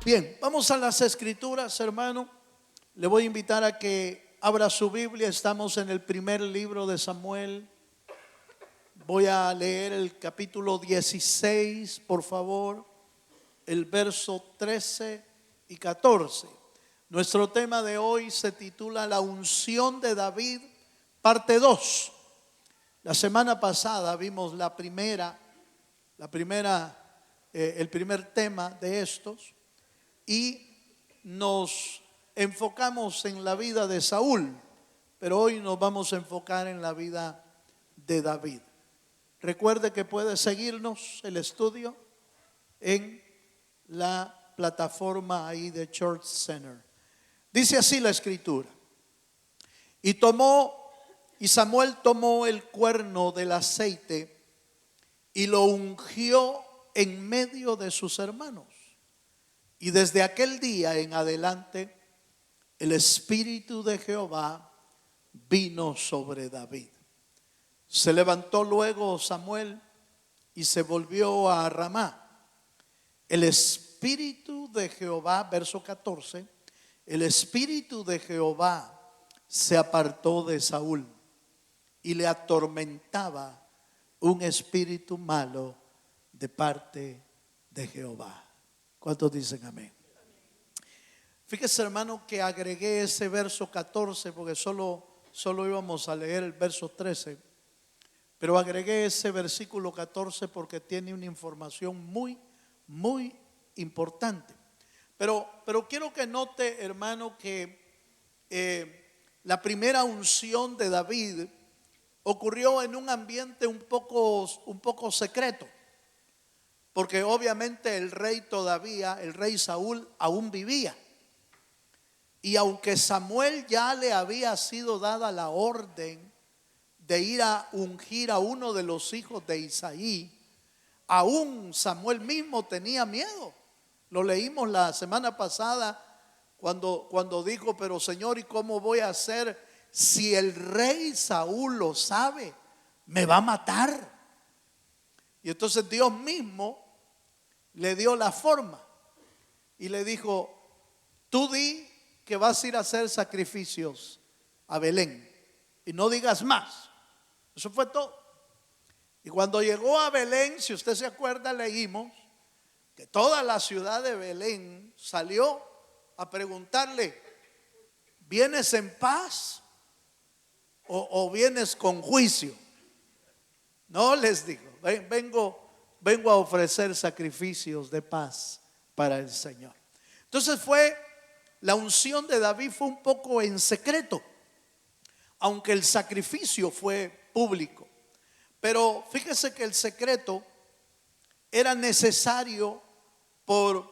Bien, vamos a las escrituras, hermano. Le voy a invitar a que abra su Biblia. Estamos en el primer libro de Samuel. Voy a leer el capítulo 16, por favor, el verso 13 y 14. Nuestro tema de hoy se titula La unción de David, parte 2. La semana pasada vimos el primer tema de estos y nos enfocamos en la vida de Saúl, pero hoy nos vamos a enfocar en la vida de David. Recuerde que puede seguirnos el estudio en la plataforma ahí de Church Center. Dice así la escritura: y Samuel tomó el cuerno del aceite y lo ungió en medio de sus hermanos. Y desde aquel día en adelante el Espíritu de Jehová vino sobre David. Se levantó luego Samuel y se volvió a Ramá. El Espíritu de Jehová, verso 14, el Espíritu de Jehová se apartó de Saúl y le atormentaba un espíritu malo de parte de Jehová. ¿Cuántos dicen amén? Fíjese, hermano, que agregué ese verso 14 porque solo íbamos a leer el verso 13, pero agregué ese versículo 14 porque tiene una información muy importante. Pero quiero que note, hermano, que la primera unción de David ocurrió en un ambiente un poco secreto, porque obviamente el rey Saúl aún vivía. Y aunque Samuel ya le había sido dada la orden de ir a ungir a uno de los hijos de Isaí, aún Samuel mismo tenía miedo. Lo leímos la semana pasada cuando dijo: pero Señor, ¿y cómo voy a hacer si el rey Saúl lo sabe? Me va a matar. Y entonces Dios mismo le dio la forma y le dijo: tú di que vas a ir a hacer sacrificios a Belén y no digas más. Eso fue todo. Y cuando llegó a Belén, si usted se acuerda, leímos que toda la ciudad de Belén salió a preguntarle: ¿vienes en paz o vienes con juicio? No, les dijo: vengo a ofrecer sacrificios de paz para el Señor. Entonces la unción de David fue un poco en secreto, aunque el sacrificio fue público. Pero fíjese que el secreto era necesario por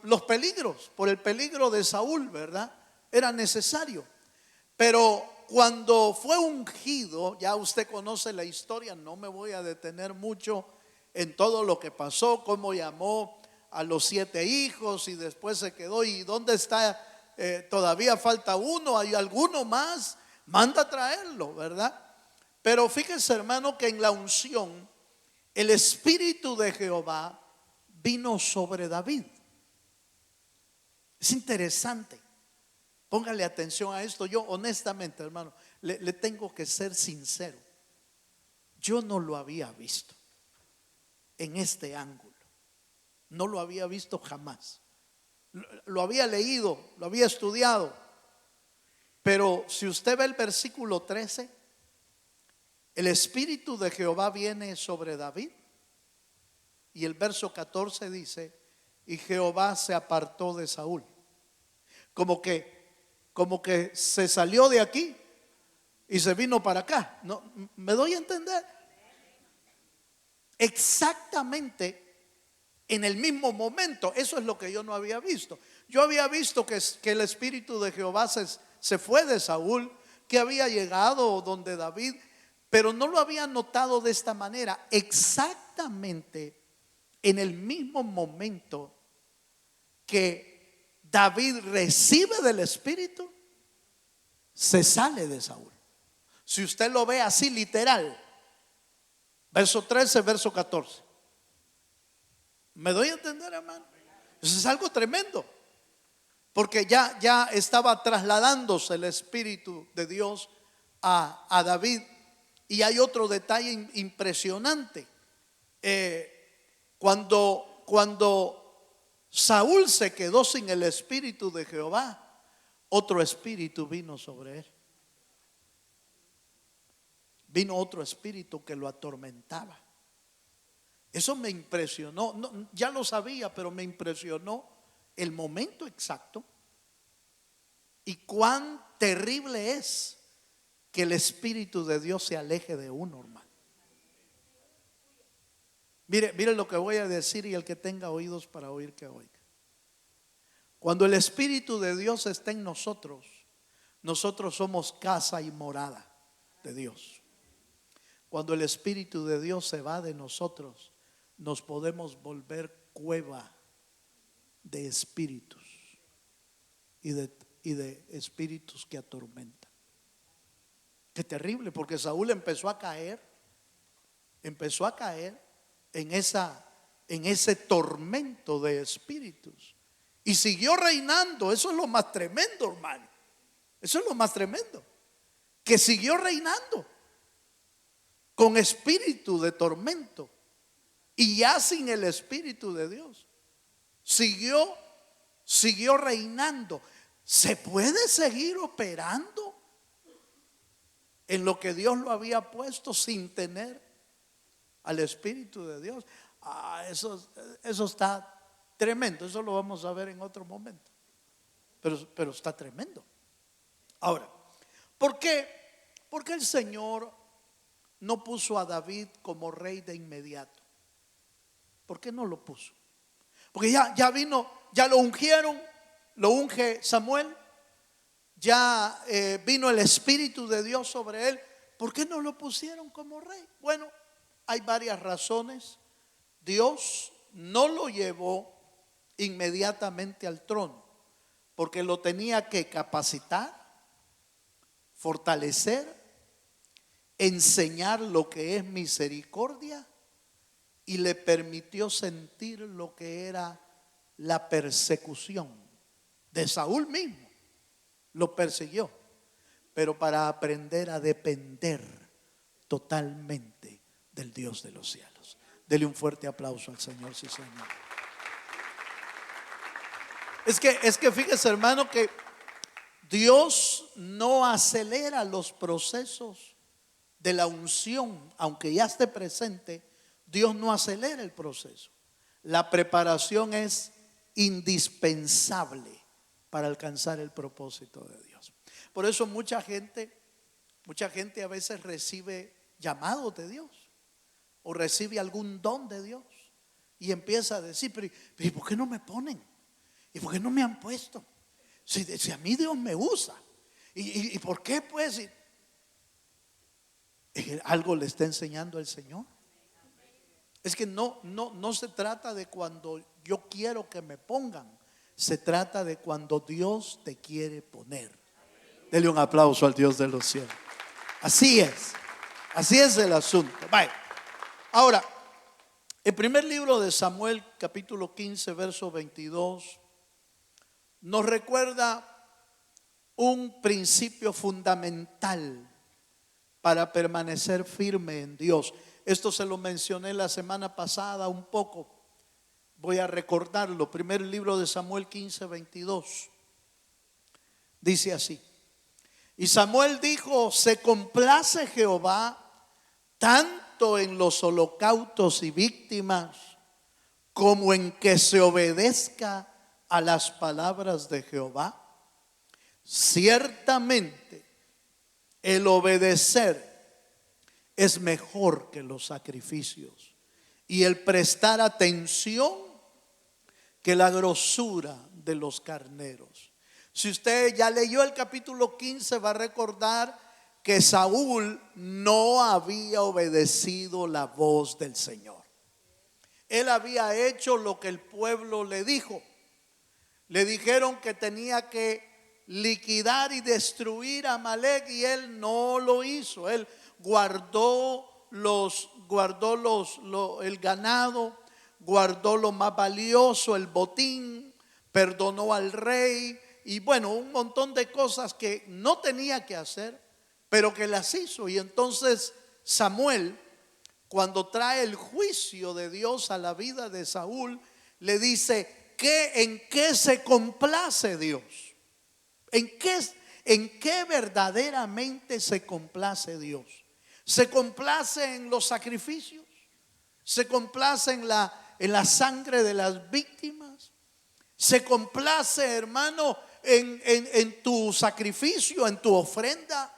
los peligros, por el peligro de Saúl, ¿verdad? Era necesario. Pero cuando fue ungido, ya usted conoce la historia, no me voy a detener mucho en todo lo que pasó, cómo llamó a los 7 hijos y después se quedó. ¿Y dónde está? Todavía falta uno, hay alguno más, manda a traerlo, ¿verdad? Pero fíjese, hermano, que en la unción el Espíritu de Jehová vino sobre David. Es interesante. Póngale atención a esto. Yo honestamente, hermano, le tengo que ser sincero. Yo no lo había visto en este ángulo. No lo había visto jamás. Lo había leído, lo había estudiado. Pero si usted ve el versículo 13, el Espíritu de Jehová viene sobre David. Y el verso 14 dice: y Jehová se apartó de Saúl. Como que se salió de aquí y se vino para acá. ¿No? ¿Me doy a entender? Exactamente en el mismo momento. Eso es lo que yo no había visto. Yo había visto que el Espíritu de Jehová se fue de Saúl, que había llegado donde David, pero no lo había notado de esta manera. Exactamente en el mismo momento que David recibe del Espíritu, se sale de Saúl. Si usted lo ve así literal, verso 13, verso 14. ¿Me doy a entender, hermano? Eso es algo tremendo, porque ya estaba trasladándose el Espíritu de Dios a David. Y hay otro detalle impresionante. Cuando Saúl se quedó sin el Espíritu de Jehová, otro espíritu vino sobre él. Vino otro espíritu que lo atormentaba. Eso me impresionó. No, ya lo sabía, pero me impresionó el momento exacto y cuán terrible es que el Espíritu de Dios se aleje de uno, hermano. Mire lo que voy a decir, y el que tenga oídos para oír, que oiga. Cuando el Espíritu de Dios está en nosotros, nosotros somos casa y morada de Dios. Cuando el Espíritu de Dios se va de nosotros, nos podemos volver cueva de espíritus y de espíritus que atormentan. Qué terrible, porque Saúl empezó a caer en ese tormento de espíritus y siguió reinando. Eso es lo más tremendo, hermano. Eso es lo más tremendo, que siguió reinando con espíritu de tormento y ya sin el Espíritu de Dios. Siguió reinando. ¿Se puede seguir operando en lo que Dios lo había puesto sin tener al Espíritu de Dios? Eso está tremendo. Eso lo vamos a ver en otro momento. Pero está tremendo. Ahora, ¿por qué el Señor no puso a David como rey de inmediato? ¿Por qué no lo puso? Porque ya vino, ya lo ungieron, lo unge Samuel, ya vino el Espíritu de Dios sobre él. ¿Por qué no lo pusieron como rey? Bueno, hay varias razones. Dios no lo llevó inmediatamente al trono, porque lo tenía que capacitar, fortalecer, enseñar lo que es misericordia, y le permitió sentir lo que era la persecución de Saúl mismo. Lo persiguió, pero para aprender a depender totalmente del Dios de los cielos. Dele un fuerte aplauso al Señor, sí, Señor. Es que fíjese, hermano, que Dios no acelera los procesos de la unción, aunque ya esté presente. Dios no acelera el proceso. La preparación es indispensable para alcanzar el propósito de Dios. Por eso mucha gente a veces recibe llamados de Dios o recibe algún don de Dios y empieza a decir, pero ¿y por qué no me ponen? ¿Y por qué no me han puesto? Si a mí Dios me usa. ¿Y por qué pues? Algo le está enseñando el Señor. Es que no se trata de cuando yo quiero que me pongan. Se trata de cuando Dios te quiere poner. Dele un aplauso al Dios de los cielos. Así es el asunto. Vaya. Ahora, el primer libro de Samuel, capítulo 15, verso 22, nos recuerda un principio fundamental para permanecer firme en Dios. Esto se lo mencioné la semana pasada un poco. Voy a recordarlo. Primer libro de Samuel 15, 22. Dice así: y Samuel dijo: se complace Jehová tanto en los holocaustos y víctimas como en que se obedezca a las palabras de Jehová. Ciertamente el obedecer es mejor que los sacrificios, y el prestar atención que la grosura de los carneros. Si usted ya leyó el capítulo 15, va a recordar que Saúl no había obedecido la voz del Señor. Él había hecho lo que el pueblo le dijo. Le dijeron que tenía que liquidar y destruir a Amalek, y él no lo hizo. Él guardó el ganado, guardó lo más valioso, el botín, perdonó al rey y bueno, un montón de cosas que no tenía que hacer, pero que las hizo. Y entonces Samuel, cuando trae el juicio de Dios a la vida de Saúl, le dice: ¿en qué se complace Dios? ¿En qué verdaderamente se complace Dios? ¿Se complace en los sacrificios? ¿Se complace en la sangre de las víctimas? ¿Se complace, hermano, en tu sacrificio, en tu ofrenda?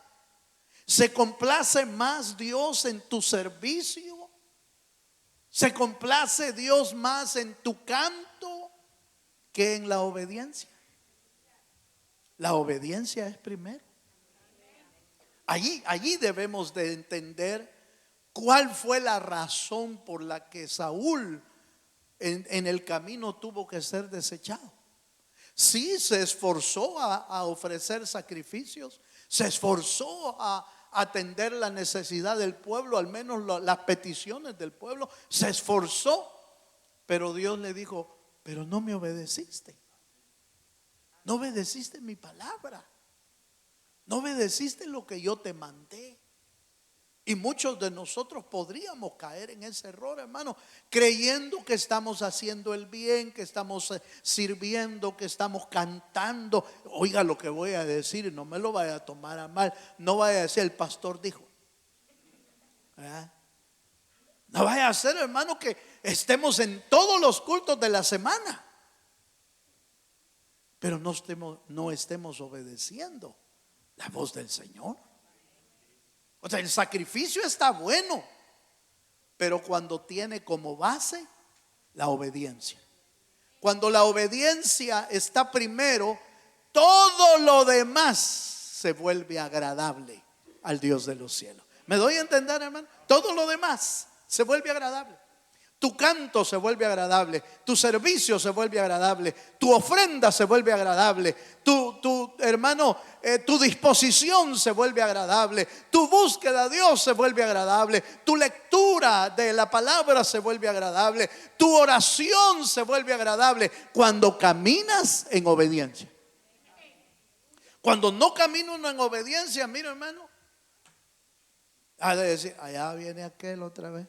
¿Se complace más Dios en tu servicio? ¿Se complace Dios más en tu canto que en la obediencia? La obediencia es primero. Allí debemos de entender cuál fue la razón por la que Saúl en el camino tuvo que ser desechado. Sí, se esforzó a ofrecer sacrificios, se esforzó a atender la necesidad del pueblo, al menos las peticiones del pueblo, se esforzó, pero Dios le dijo: pero no me obedeciste, no obedeciste mi palabra, no obedeciste lo que yo te mandé. Y muchos de nosotros podríamos caer en ese error, hermano, creyendo que estamos haciendo el bien, que estamos sirviendo, que estamos cantando. Oiga lo que voy a decir y no me lo vaya a tomar a mal. No vaya a decir: el pastor dijo. No vaya a ser, hermano, que estemos en todos los cultos de la semana, pero no estemos obedeciendo la voz del Señor. O sea, el sacrificio está bueno, pero cuando tiene como base la obediencia. Cuando la obediencia está primero, todo lo demás se vuelve agradable al Dios de los cielos. ¿Me doy a entender, hermano? Todo lo demás se vuelve agradable. Tu canto se vuelve agradable, tu servicio se vuelve agradable, tu ofrenda se vuelve agradable, tu hermano, tu disposición se vuelve agradable, tu búsqueda de Dios se vuelve agradable, tu lectura de la palabra se vuelve agradable, tu oración se vuelve agradable cuando caminas en obediencia. Cuando no camina uno en obediencia, mira, hermano, ha de decir: allá viene aquel otra vez,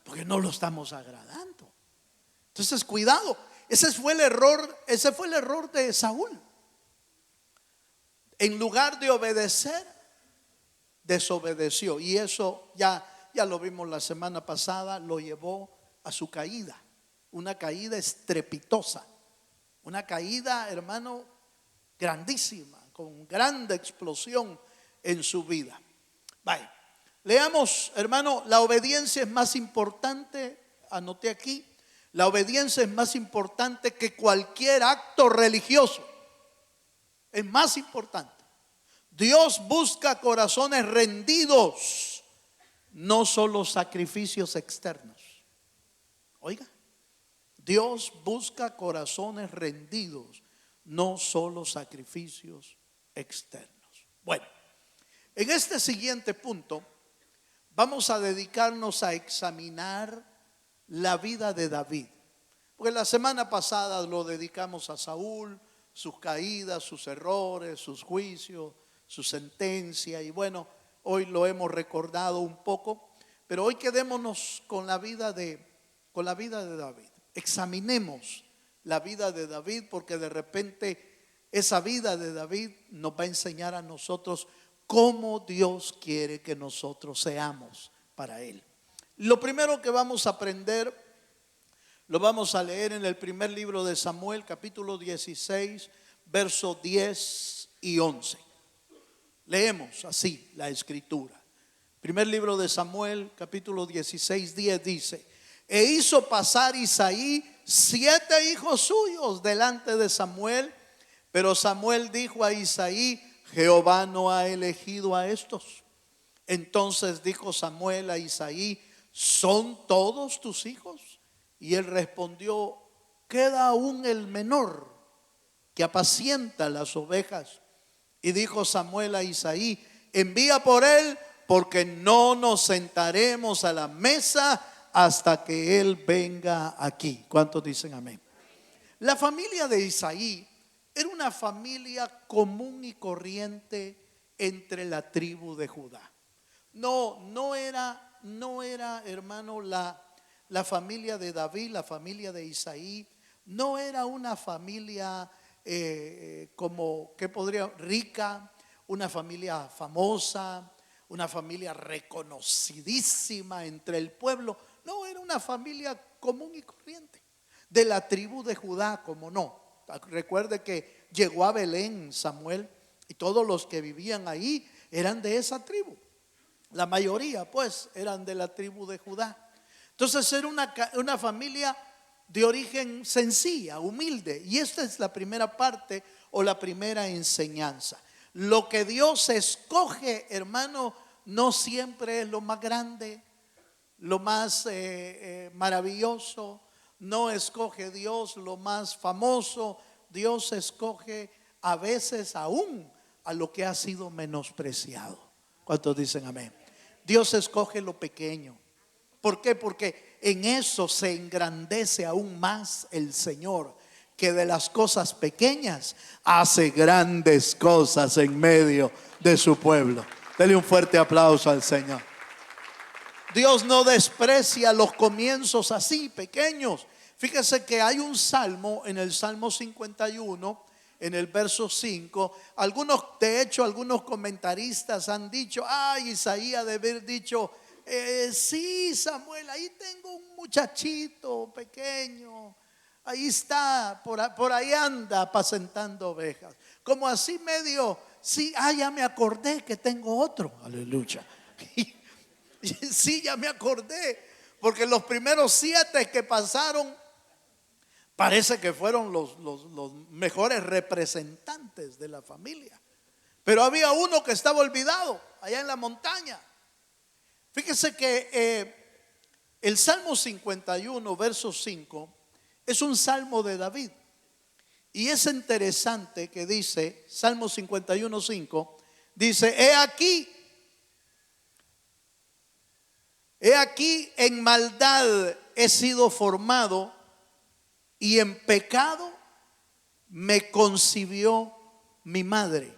porque no lo estamos agradando. Entonces, cuidado. Ese fue el error de Saúl. En lugar de obedecer, desobedeció. Y eso ya lo vimos la semana pasada, lo llevó a su caída. Una caída estrepitosa. Una caída, hermano, grandísima, con grande explosión en su vida. Vaya. Leamos, hermano, la obediencia es más importante, anoté aquí, la obediencia es más importante que cualquier acto religioso. Es más importante. Dios busca corazones rendidos, no solo sacrificios externos. Oiga, Dios busca corazones rendidos, no solo sacrificios externos. Bueno, en este siguiente punto vamos a dedicarnos a examinar la vida de David. Porque la semana pasada lo dedicamos a Saúl, sus caídas, sus errores, sus juicios, su sentencia. Y bueno, hoy lo hemos recordado un poco. Pero hoy quedémonos con la vida de David. Examinemos la vida de David, porque de repente esa vida de David nos va a enseñar a nosotros cómo Dios quiere que nosotros seamos para Él. Lo primero que vamos a aprender, lo vamos a leer en el primer libro de Samuel, capítulo 16, versos 10 y 11. Leemos así la escritura. Primer libro de Samuel, capítulo 16, 10 dice: e hizo pasar Isaí 7 hijos suyos delante de Samuel, pero Samuel dijo a Isaí: Jehová no ha elegido a estos. Entonces dijo Samuel a Isaí: ¿son todos tus hijos? Y él respondió: queda aún el menor, que apacienta las ovejas. Y dijo Samuel a Isaí: envía por él, porque no nos sentaremos a la mesa hasta que Él venga aquí. ¿Cuántos dicen amén? La familia de Isaí era una familia común y corriente entre la tribu de Judá. No era, hermano, la familia de David, la familia de Isaí, no era una familia como, ¿qué podría? Rica, una familia famosa, una familia reconocidísima entre el pueblo. No, era una familia común y corriente, de la tribu de Judá, como no. Recuerde que llegó a Belén Samuel y todos los que vivían ahí eran de esa tribu. La mayoría pues eran de la tribu de Judá. Entonces era una familia de origen sencilla, humilde. Y esta es la primera parte o la primera enseñanza. Lo que Dios escoge, hermano, no siempre es lo más grande, lo más maravilloso. No escoge Dios lo más famoso. Dios escoge a veces aún a lo que ha sido menospreciado. ¿Cuántos dicen amén? Dios escoge lo pequeño. ¿Por qué? Porque en eso se engrandece aún más el Señor, que de las cosas pequeñas hace grandes cosas en medio de su pueblo. Dele un fuerte aplauso al Señor. Dios no desprecia los comienzos así, pequeños. Fíjese que hay un salmo, en el Salmo 51, en el verso 5. De hecho, algunos comentaristas han dicho, Isaías debe haber dicho, sí, Samuel, ahí tengo un muchachito pequeño. Ahí está, por ahí anda apacentando ovejas. Como así medio, sí, ya me acordé que tengo otro. Aleluya. Sí, ya me acordé, porque los primeros 7 que pasaron parece que fueron los mejores representantes de la familia. Pero había uno que estaba olvidado allá en la montaña. Fíjese que el Salmo 51, verso 5, es un salmo de David. Y es interesante que dice, Salmo 51, 5, dice, He aquí en maldad he sido formado y en pecado me concibió mi madre.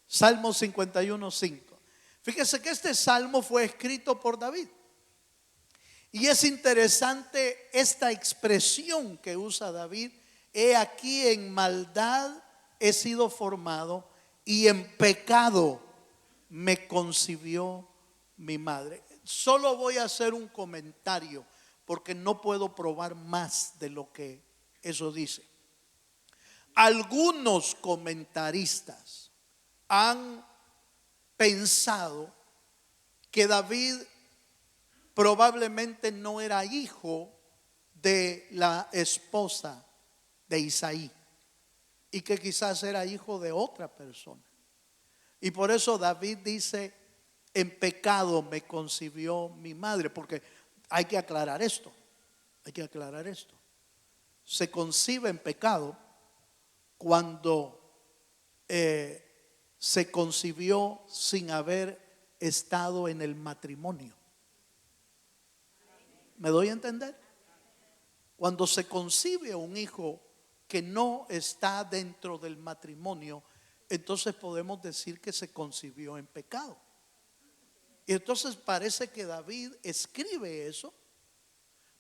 Salmo 51, 5. Fíjese que este salmo fue escrito por David. Y es interesante esta expresión que usa David. He aquí en maldad he sido formado y en pecado me concibió mi madre. Solo voy a hacer un comentario porque no puedo probar más de lo que eso dice. Algunos comentaristas han pensado que David probablemente no era hijo de la esposa de Isaí y que quizás era hijo de otra persona. Y por eso David dice, en pecado me concibió mi madre, porque hay que aclarar esto. Se concibe en pecado cuando se concibió sin haber estado en el matrimonio. ¿Me doy a entender? Cuando se concibe un hijo que no está dentro del matrimonio, entonces podemos decir que se concibió en pecado. Y entonces parece que David escribe eso,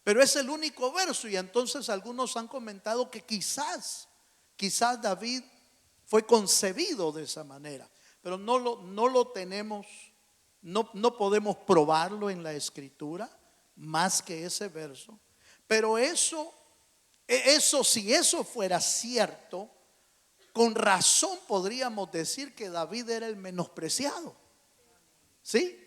pero es el único verso. Y entonces algunos han comentado que quizás David fue concebido de esa manera, pero no lo tenemos, no podemos probarlo en la escritura más que ese verso. Pero si eso fuera cierto, con razón podríamos decir que David era el menospreciado. ¿Sí?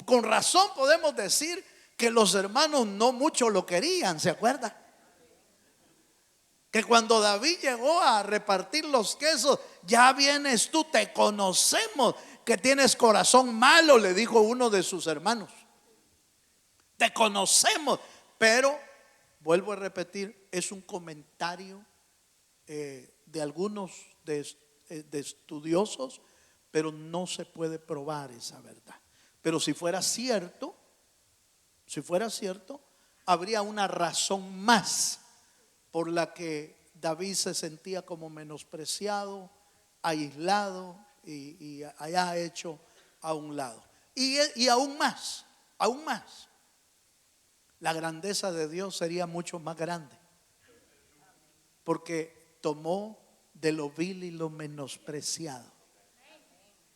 Con razón podemos decir que los hermanos no mucho lo querían, ¿se acuerda? Que cuando David llegó a repartir los quesos, ya vienes tú, te conocemos que tienes corazón malo, le dijo uno de sus hermanos. Te conocemos, pero vuelvo a repetir, es un comentario de algunos de estudiosos, pero no se puede probar esa verdad. Pero si fuera cierto, Si fuera cierto, habría una razón más por la que David se sentía como menospreciado, aislado y haya hecho a un lado. Y aún más, la grandeza de Dios sería mucho más grande, porque tomó de lo vil y lo menospreciado.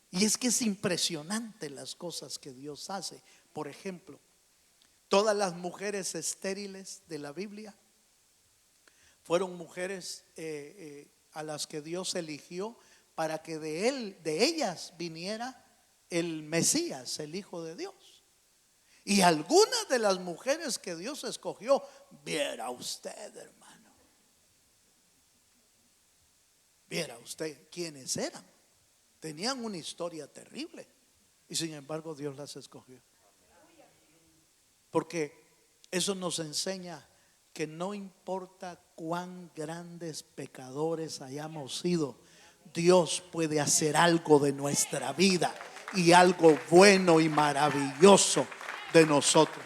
Y es que es impresionante las cosas que Dios hace. Por ejemplo, todas las mujeres estériles de la Biblia fueron mujeres a las que Dios eligió para que de ellas viniera el Mesías, el Hijo de Dios. Y algunas de las mujeres que Dios escogió, viera usted, hermano, viera usted quiénes eran. Tenían una historia terrible y sin embargo Dios las escogió. Porque eso nos enseña que no importa cuán grandes pecadores hayamos sido, Dios puede hacer algo de nuestra vida y algo bueno y maravilloso de nosotros.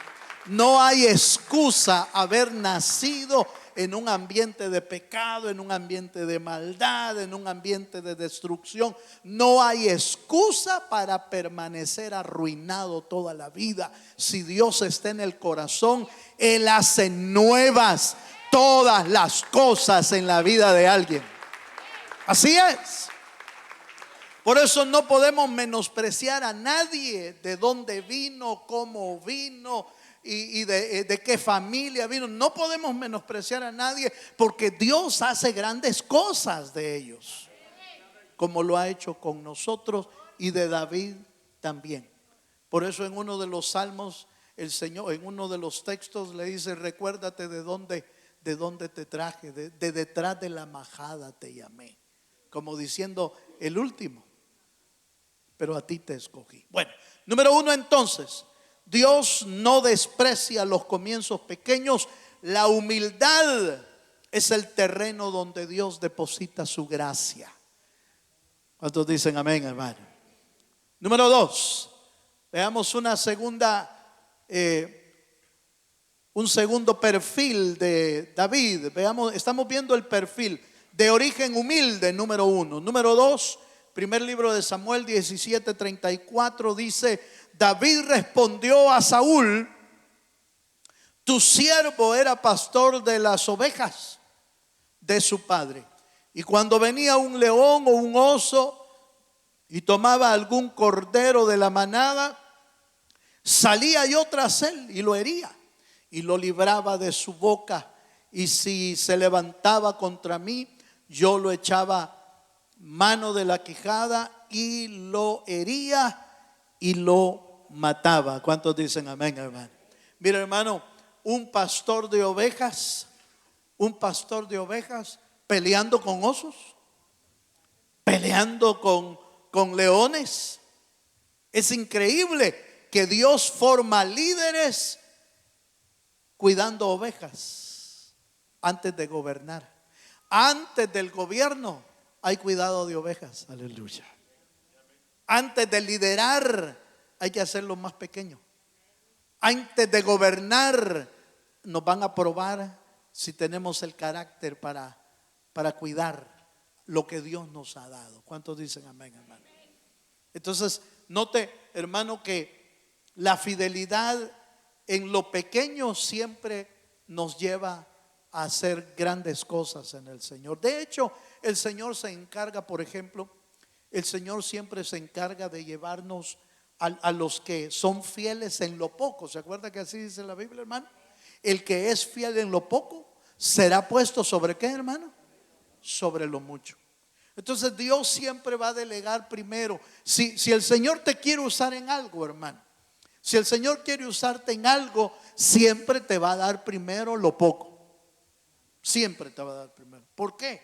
No hay excusa haber nacido en un ambiente de pecado, en un ambiente de maldad, en un ambiente de destrucción. No hay excusa para permanecer arruinado toda la vida. Si Dios está en el corazón, Él hace nuevas todas las cosas en la vida de alguien. Así es. Por eso no podemos menospreciar a nadie, de dónde vino, cómo vino y de qué familia vino. No podemos menospreciar a nadie, porque Dios hace grandes cosas de ellos, como lo ha hecho con nosotros y de David también. Por eso en uno de los salmos, el Señor en uno de los textos le dice: recuérdate de dónde te traje, de detrás de la majada te llamé, como diciendo, el último, pero a ti te escogí. Bueno, número uno, entonces, Dios no desprecia los comienzos pequeños. La humildad es el terreno donde Dios deposita su gracia. ¿Cuántos dicen amén, hermano? Número dos, veamos un segundo perfil de David. Estamos viendo el perfil de origen humilde, número uno. Número dos, primer libro de Samuel 17:34 dice: David respondió a Saúl: tu siervo era pastor de las ovejas de su padre, y cuando venía un león o un oso y tomaba algún cordero de la manada, salía yo tras él y lo hería y lo libraba de su boca, y si se levantaba contra mí, yo lo echaba mano de la quijada y lo hería y lo mataba. ¿Cuántos dicen amén, hermano? Mira, hermano, un pastor de ovejas peleando con osos, peleando con leones. Es increíble que Dios forma líderes cuidando ovejas antes de gobernar. Antes del gobierno hay cuidado de ovejas. Aleluya. Antes de liderar hay que hacerlo más pequeño. Antes de gobernar nos van a probar si tenemos el carácter para cuidar lo que Dios nos ha dado. ¿Cuántos dicen amén, hermano? Entonces, note, hermano, que la fidelidad en lo pequeño siempre nos lleva a hacer grandes cosas en el Señor. De hecho, el Señor se encarga, por ejemplo, el Señor siempre se encarga de llevarnos a los que son fieles en lo poco. ¿Se acuerda que así dice la Biblia, hermano? El que es fiel en lo poco será puesto sobre ¿qué, hermano? Sobre lo mucho. Entonces Dios siempre va a delegar primero. Si el Señor te quiere usar en algo, hermano, si el Señor quiere usarte en algo, siempre te va a dar primero lo poco. Siempre te va a dar primero. ¿Por qué?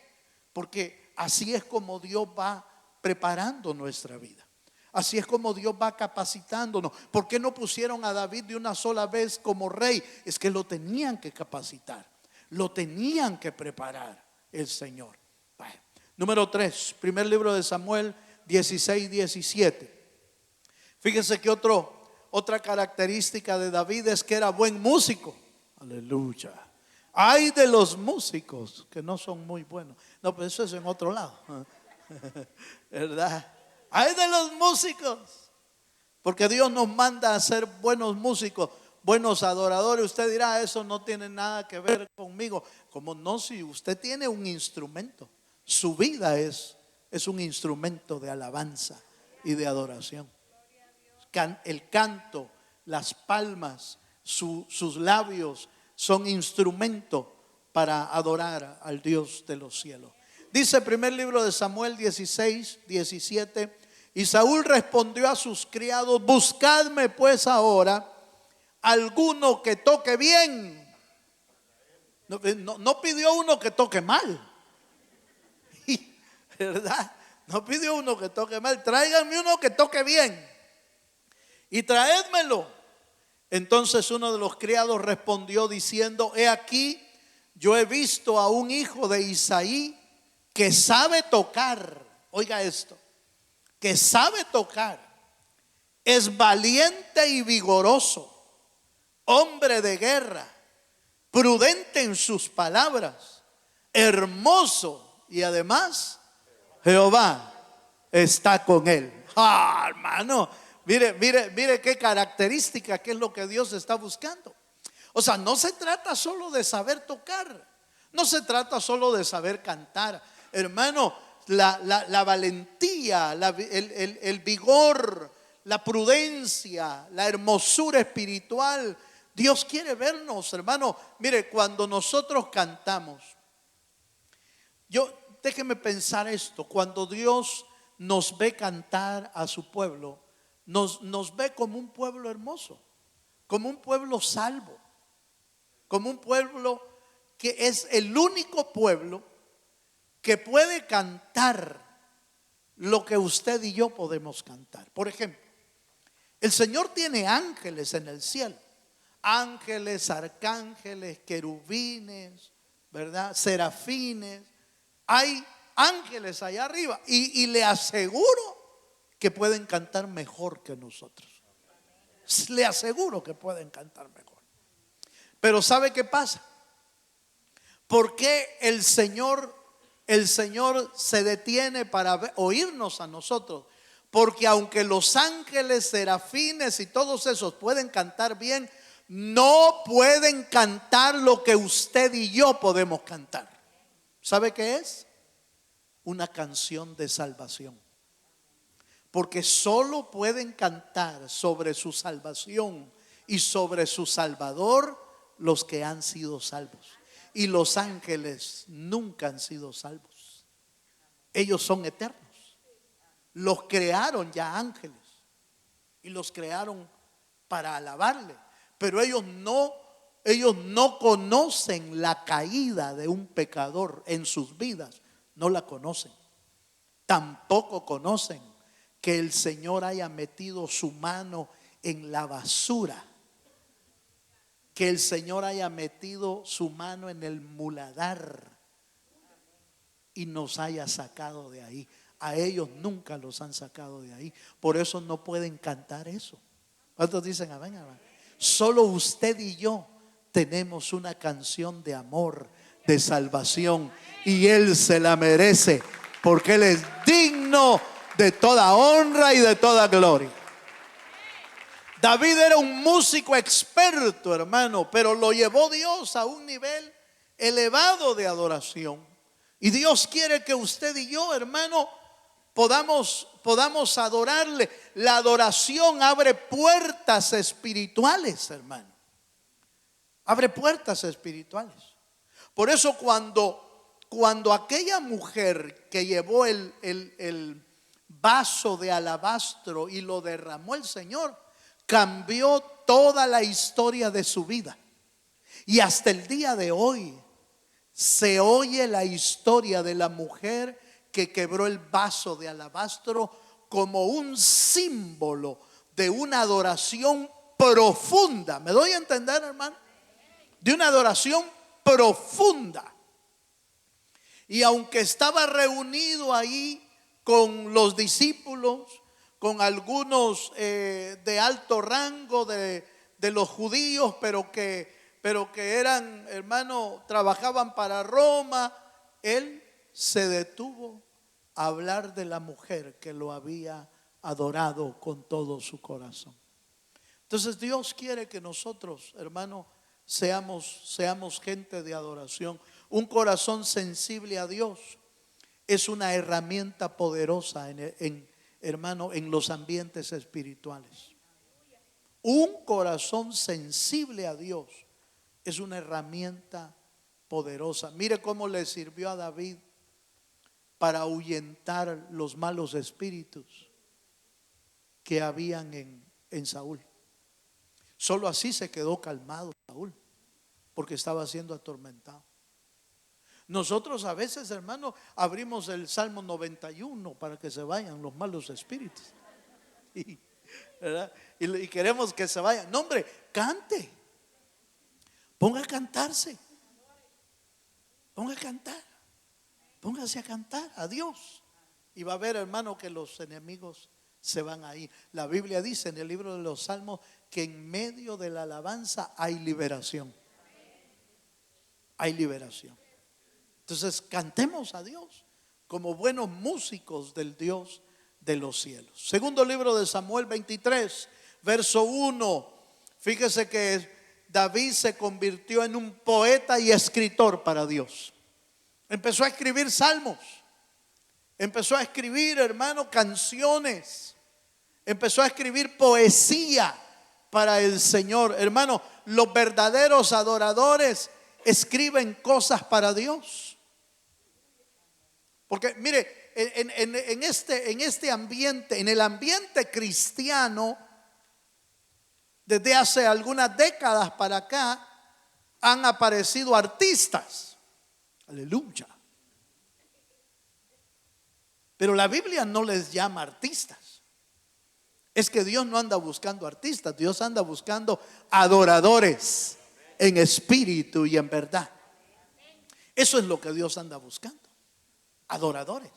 Porque así es como Dios va preparando nuestra vida. Así es como Dios va capacitándonos. ¿Por qué no pusieron a David de una sola vez como rey? Es que lo tenían que capacitar, lo tenían que preparar el Señor. Bueno, número 3, primer libro de Samuel 16:17. Fíjense que otro otra característica de David es que era buen músico. Aleluya. Hay de los músicos que no son muy buenos. No, pero eso es en otro lado. ¿Verdad? Hay de los músicos. Porque Dios nos manda a ser buenos músicos, buenos adoradores. Usted dirá, eso no tiene nada que ver conmigo. ¿Cómo no? Si usted tiene un instrumento, su vida es un instrumento de alabanza y de adoración. El canto, las palmas, sus labios son instrumento para adorar al Dios de los cielos. Dice el primer libro de Samuel 16, 17: y Saúl respondió a sus criados: buscadme pues ahora alguno que toque bien. No pidió uno que toque mal, ¿verdad? No pidió uno que toque mal. Tráiganme uno que toque bien y traédmelo. Entonces uno de los criados respondió diciendo: he aquí, yo he visto a un hijo de Isaí que sabe tocar. Oiga esto, que sabe tocar, es valiente y vigoroso, hombre de guerra, prudente en sus palabras, hermoso, y además Jehová está con él. Hermano, mire qué característica, qué es lo que Dios está buscando. O sea, no se trata solo de saber tocar, no se trata solo de saber cantar, hermano. La valentía, el vigor, la prudencia, la hermosura espiritual. Dios quiere vernos, hermano. Mire, cuando nosotros cantamos, déjeme pensar esto: cuando Dios nos ve cantar a su pueblo, nos ve como un pueblo hermoso, como un pueblo salvo, como un pueblo que es el único pueblo que puede cantar lo que usted y yo podemos cantar. Por ejemplo, el Señor tiene ángeles en el cielo, ángeles, arcángeles, querubines, ¿verdad? Serafines. Hay ángeles allá arriba y le aseguro que pueden cantar mejor que nosotros. Le aseguro que pueden cantar mejor. Pero ¿sabe qué pasa? ¿Por qué el Señor se detiene para oírnos a nosotros? Porque aunque los ángeles, serafines y todos esos pueden cantar bien, no pueden cantar lo que usted y yo podemos cantar. ¿Sabe qué es? Una canción de salvación. Porque solo pueden cantar sobre su salvación y sobre su Salvador los que han sido salvos. Y los ángeles nunca han sido salvos. Ellos son eternos. Los crearon ya ángeles y los crearon para alabarle. Pero ellos no conocen la caída de un pecador en sus vidas. No la conocen. Tampoco conocen que el Señor haya metido su mano en la basura, que el Señor haya metido su mano en el muladar y nos haya sacado de ahí. A ellos nunca los han sacado de ahí. Por eso no pueden cantar eso. ¿Cuántos dicen amén, amén? Solo usted y yo tenemos una canción de amor, de salvación, y Él se la merece, porque Él es digno de toda honra y de toda gloria. David era un músico experto, hermano, pero lo llevó Dios a un nivel elevado de adoración. Y Dios quiere que usted y yo, hermano, podamos adorarle. La adoración abre puertas espirituales, hermano. Abre puertas espirituales. Por eso cuando aquella mujer que llevó el vaso de alabastro y lo derramó el Señor, cambió toda la historia de su vida. Y hasta el día de hoy se oye la historia de la mujer que quebró el vaso de alabastro como un símbolo de una adoración profunda. ¿Me doy a entender, hermano? De una adoración profunda. Y aunque estaba reunido ahí con los discípulos, con algunos de alto rango de los judíos, pero que eran, hermano, trabajaban para Roma. Él se detuvo a hablar de la mujer que lo había adorado con todo su corazón. Entonces Dios quiere que nosotros, hermano, seamos gente de adoración. Un corazón sensible a Dios es una herramienta poderosa hermano, en los ambientes espirituales. Un corazón sensible a Dios es una herramienta poderosa. Mire cómo le sirvió a David para ahuyentar los malos espíritus que habían en Saúl. Solo así se quedó calmado Saúl, porque estaba siendo atormentado. Nosotros a veces, hermano, abrimos el Salmo 91 para que se vayan los malos espíritus. ¿Verdad? Y queremos que se vayan. No, hombre, cante. Ponga a cantarse. Ponga a cantar. Póngase a cantar a Dios. Y va a ver, hermano, que los enemigos se van a ir. La Biblia dice en el libro de los Salmos que en medio de la alabanza hay liberación. Hay liberación. Entonces cantemos a Dios como buenos músicos del Dios de los cielos. Segundo libro de Samuel 23, verso 1. Fíjese que David se convirtió en un poeta y escritor para Dios. Empezó a escribir salmos. Empezó a escribir, hermano, canciones. Empezó a escribir poesía para el Señor. Hermano, los verdaderos adoradores escriben cosas para Dios. Porque mire, en este ambiente, en el ambiente cristiano, desde hace algunas décadas para acá, han aparecido artistas. Aleluya. Pero la Biblia no les llama artistas. Es que Dios no anda buscando artistas, Dios anda buscando adoradores en espíritu y en verdad. Eso es lo que Dios anda buscando. Adoradores.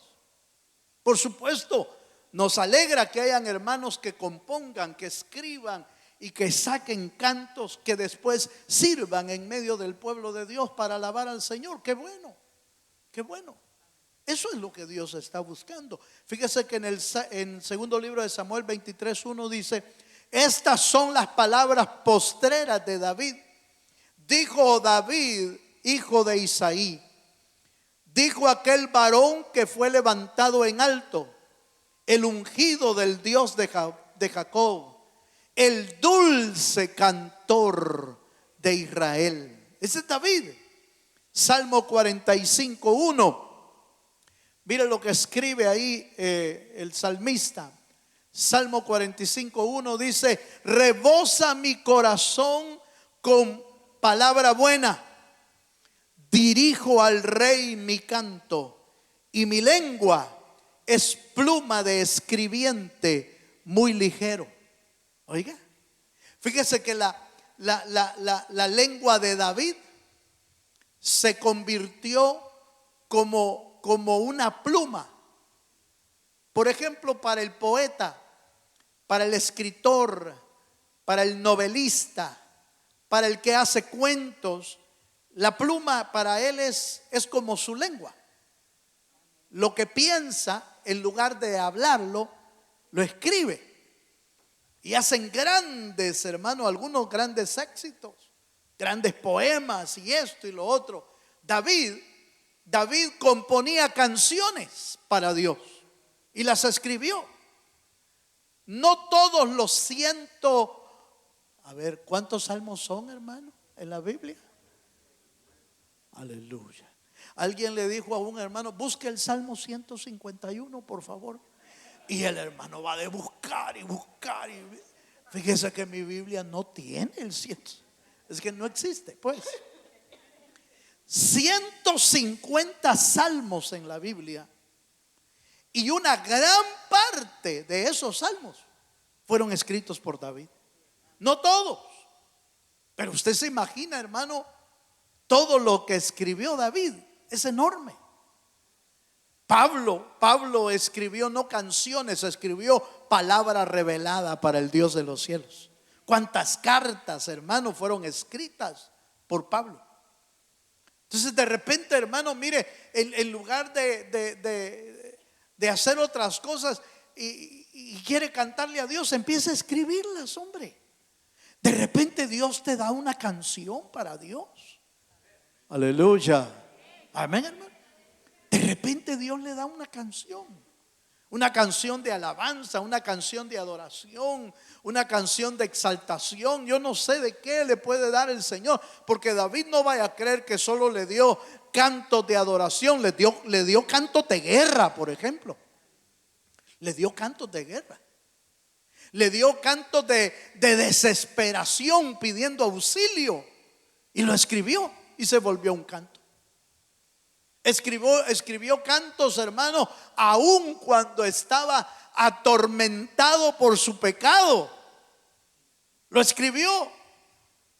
Por supuesto, nos alegra que hayan hermanos que compongan, que escriban y que saquen cantos que después sirvan en medio del pueblo de Dios para alabar al Señor. Qué bueno, qué bueno. Eso es lo que Dios está buscando. Fíjese que en segundo libro de Samuel 23:1 dice: estas son las palabras postreras de David. Dijo David, hijo de Isaí. Dijo aquel varón que fue levantado en alto, el ungido del Dios de Jacob, el dulce cantor de Israel. Ese es David. Salmo 45:1. Mire lo que escribe ahí el salmista. Salmo 45:1 dice: rebosa mi corazón con palabra buena. Dirijo al rey mi canto, y mi lengua es pluma de escribiente muy ligero. Oiga, fíjese que la lengua de David se convirtió como una pluma. Por ejemplo, para el poeta, para el escritor, para el novelista, para el que hace cuentos, la pluma para él es como su lengua. Lo que piensa, en lugar de hablarlo, lo escribe. Y hacen grandes, hermano, algunos grandes éxitos, grandes poemas y esto y lo otro. David componía canciones para Dios y las escribió. No todos los ¿cuántos salmos son, hermano, en la Biblia? Aleluya. Alguien le dijo a un hermano: busque el Salmo 151, por favor. Y el hermano va de buscar y buscar. Fíjese que mi Biblia no tiene el 100. Es que no existe, pues. 150 salmos en la Biblia. Y una gran parte de esos salmos fueron escritos por David. No todos. Pero usted se imagina, hermano, todo lo que escribió David es enorme. Pablo escribió no canciones, escribió palabra revelada para el Dios de los cielos. ¿Cuántas cartas, hermano, fueron escritas por Pablo? Entonces de repente, hermano, mire, en lugar de hacer otras cosas y quiere cantarle a Dios, empieza a escribirlas, hombre. De repente Dios te da una canción para Dios. Aleluya. Amén, hermano. De repente Dios le da una canción de alabanza, una canción de adoración, una canción de exaltación. Yo no sé de qué le puede dar el Señor, porque David no vaya a creer que solo le dio cantos de adoración, le dio cantos de guerra, por ejemplo. Le dio cantos de guerra. Le dio cantos de desesperación pidiendo auxilio, y lo escribió y se volvió un canto. Escribió cantos, hermano, aun cuando estaba atormentado por su pecado. Lo escribió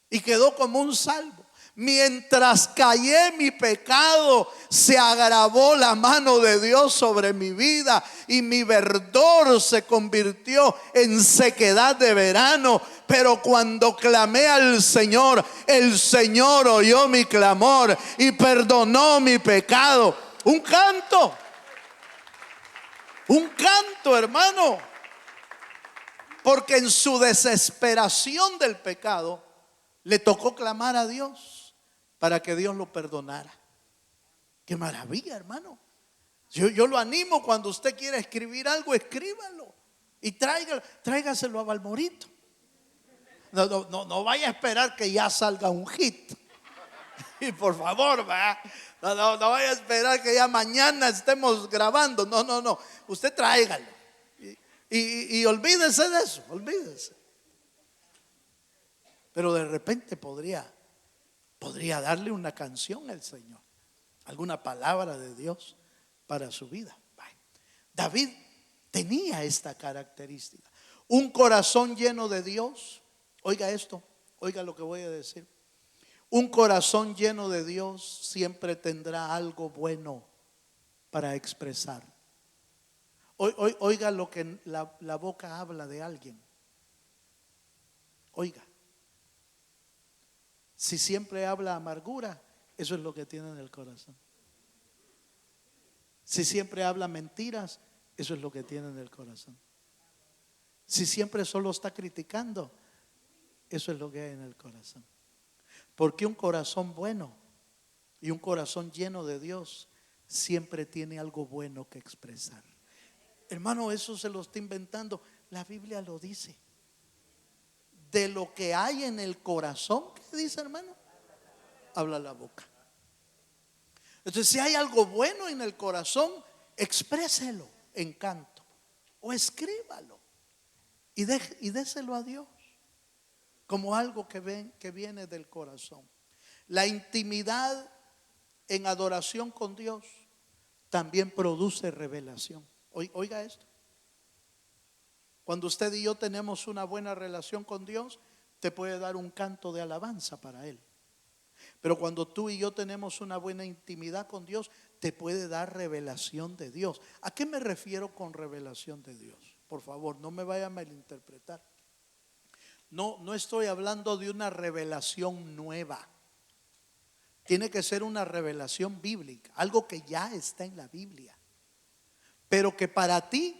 y quedó como un salmo. Mientras callé mi pecado, se agravó la mano de Dios sobre mi vida, y mi verdor se convirtió en sequedad de verano. Pero cuando clamé al Señor, el Señor oyó mi clamor y perdonó mi pecado. Un canto, hermano, porque en su desesperación del pecado le tocó clamar a Dios para que Dios lo perdonara. Qué maravilla, hermano. Yo lo animo, cuando usted quiera escribir algo, escríbalo y tráigaselo a Balmorito. No vaya a esperar que ya salga un hit. Y por favor, no vaya a esperar que ya mañana estemos grabando. No. Usted tráigalo. Y olvídese de eso, olvídese. Pero de repente podría darle una canción al Señor, alguna palabra de Dios para su vida. David tenía esta característica, un corazón lleno de Dios. Oiga esto, oiga lo que voy a decir. Un corazón lleno de Dios siempre tendrá algo bueno para expresar. Oiga lo que la boca habla de alguien. Oiga. Si siempre habla amargura, eso es lo que tiene en el corazón. Si siempre habla mentiras, eso es lo que tiene en el corazón. Si siempre solo está criticando, eso es lo que hay en el corazón. Porque un corazón bueno y un corazón lleno de Dios siempre tiene algo bueno que expresar. Hermano, eso se lo está inventando. La Biblia lo dice. De lo que hay en el corazón, ¿qué dice, hermano? Habla la boca. Entonces, si hay algo bueno en el corazón, expréselo en canto o escríbalo y déselo a Dios como algo que viene del corazón. La intimidad en adoración con Dios también produce revelación. Oiga esto. Cuando usted y yo tenemos una buena relación con Dios, te puede dar un canto de alabanza para Él. Pero cuando tú y yo tenemos una buena intimidad con Dios, te puede dar revelación de Dios. ¿A qué me refiero con revelación de Dios? Por favor, no me vaya a malinterpretar. No estoy hablando de una revelación nueva. Tiene que ser una revelación bíblica, algo que ya está en la Biblia, pero que para ti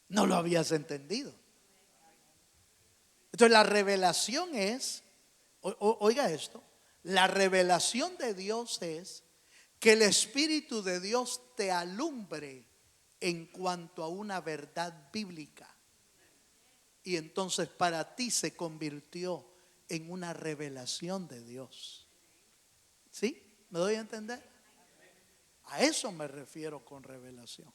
no lo habías entendido. Entonces la revelación es, oiga esto, la revelación de Dios es que el Espíritu de Dios te alumbre en cuanto a una verdad bíblica. Y entonces para ti se convirtió en una revelación de Dios. ¿Sí? ¿Me doy a entender? A eso me refiero con revelación.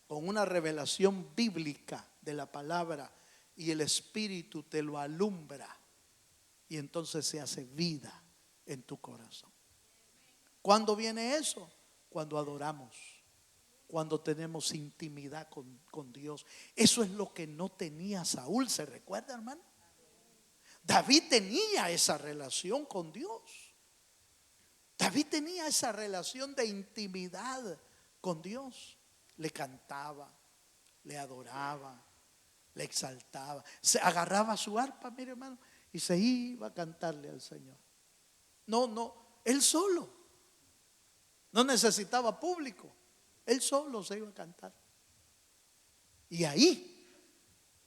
Con una revelación bíblica de la palabra, y el Espíritu te lo alumbra y entonces se hace vida en tu corazón. ¿Cuándo viene eso? Cuando adoramos, cuando tenemos intimidad con Dios. Eso es lo que no tenía Saúl. ¿Se recuerda, hermano? David tenía esa relación con Dios. David tenía esa relación de intimidad con Dios. Le cantaba, le adoraba, le exaltaba. Se agarraba su arpa, mire hermano, y se iba a cantarle al Señor. No, él solo. No necesitaba público. Él solo se iba a cantar. Y ahí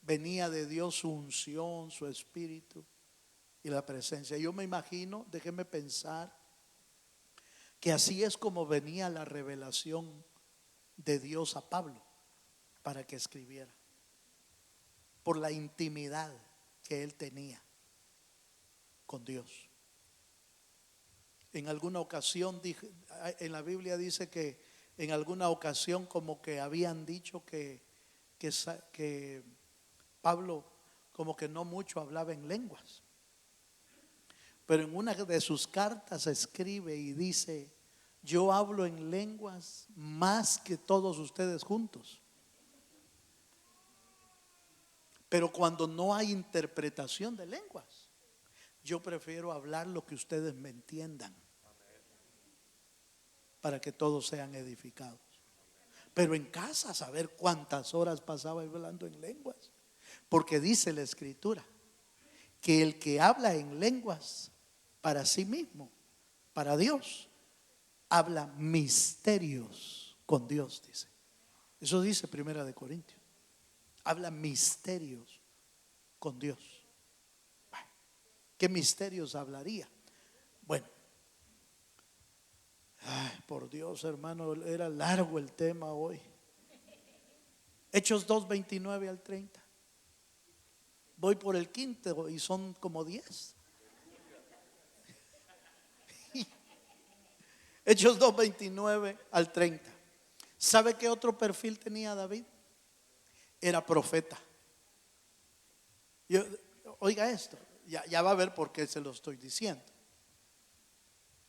venía de Dios su unción, su espíritu y la presencia. Yo me imagino, déjeme pensar, que así es como venía la revelación de Dios a Pablo para que escribiera. Por la intimidad que él tenía con Dios. En alguna ocasión, en la Biblia dice que en alguna ocasión como que habían dicho que Pablo como que no mucho hablaba en lenguas. Pero en una de sus cartas escribe y dice: yo hablo en lenguas más que todos ustedes juntos. Pero cuando no hay interpretación de lenguas, yo prefiero hablar lo que ustedes me entiendan, para que todos sean edificados. Pero en casa, saber cuántas horas pasaba hablando en lenguas. Porque dice la Escritura que el que habla en lenguas para sí mismo, para Dios, habla misterios con Dios, dice. Eso dice Primera de Corintios. Habla misterios con Dios. ¿Qué misterios hablaría? Bueno, por Dios, hermano, era largo el tema hoy. Hechos 2, 29 al 30. Voy por el quinto y son como 10. Hechos 2, 29 al 30. ¿Sabe qué otro perfil tenía David? Era profeta. Oiga esto, ya va a ver por qué se lo estoy diciendo.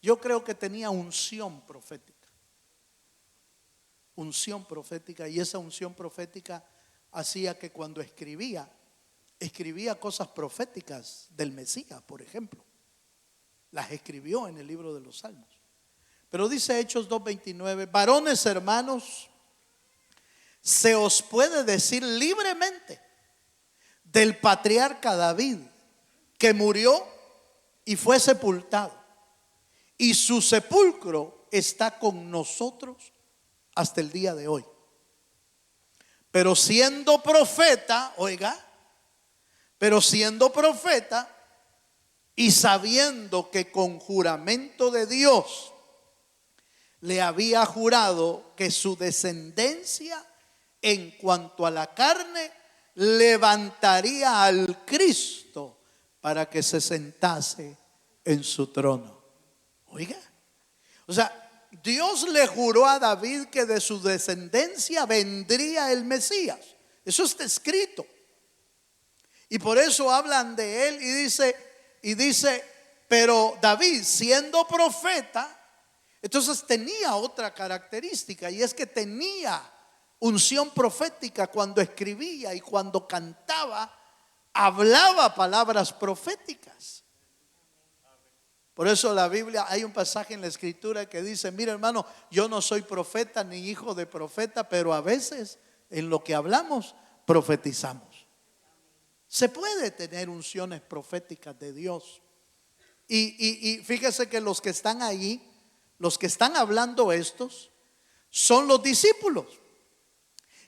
Yo creo que tenía unción profética. Unción profética, y esa unción profética hacía que cuando escribía cosas proféticas del Mesías, por ejemplo. Las escribió en el libro de los Salmos. Pero dice Hechos 2:29: varones hermanos, se os puede decir libremente del patriarca David, que murió y fue sepultado, y su sepulcro está con nosotros hasta el día de hoy. Pero siendo profeta, oiga, y sabiendo que con juramento de Dios le había jurado que su descendencia en cuanto a la carne levantaría al Cristo para que se sentase en su trono. Oiga, o sea, Dios le juró a David que de su descendencia vendría el Mesías. Eso está escrito. Y por eso hablan de él y dice, pero David, siendo profeta, entonces tenía otra característica, y es que tenía unción profética. Cuando escribía y cuando cantaba, hablaba palabras proféticas. Por eso la Biblia, hay un pasaje en la Escritura que dice: mira hermano, yo no soy profeta ni hijo de profeta, pero a veces en lo que hablamos profetizamos. Se puede tener unciones proféticas de Dios. Y fíjese que los que están ahí, los que están hablando estos, son los discípulos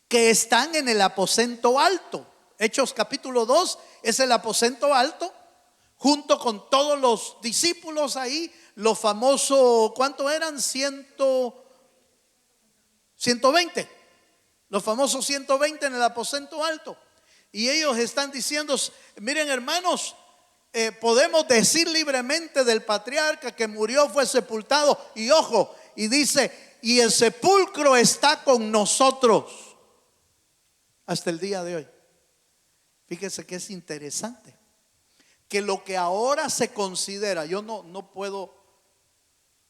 que están en el aposento alto. Hechos capítulo 2 es el aposento alto, junto con todos los discípulos ahí, los famosos, ¿cuántos eran? 120. Los famosos 120 en el aposento alto. Y ellos están diciendo: miren hermanos, podemos decir libremente del patriarca que murió, fue sepultado, y ojo, y dice, y el sepulcro está con nosotros hasta el día de hoy. Fíjese que es interesante que lo que ahora se considera, yo no puedo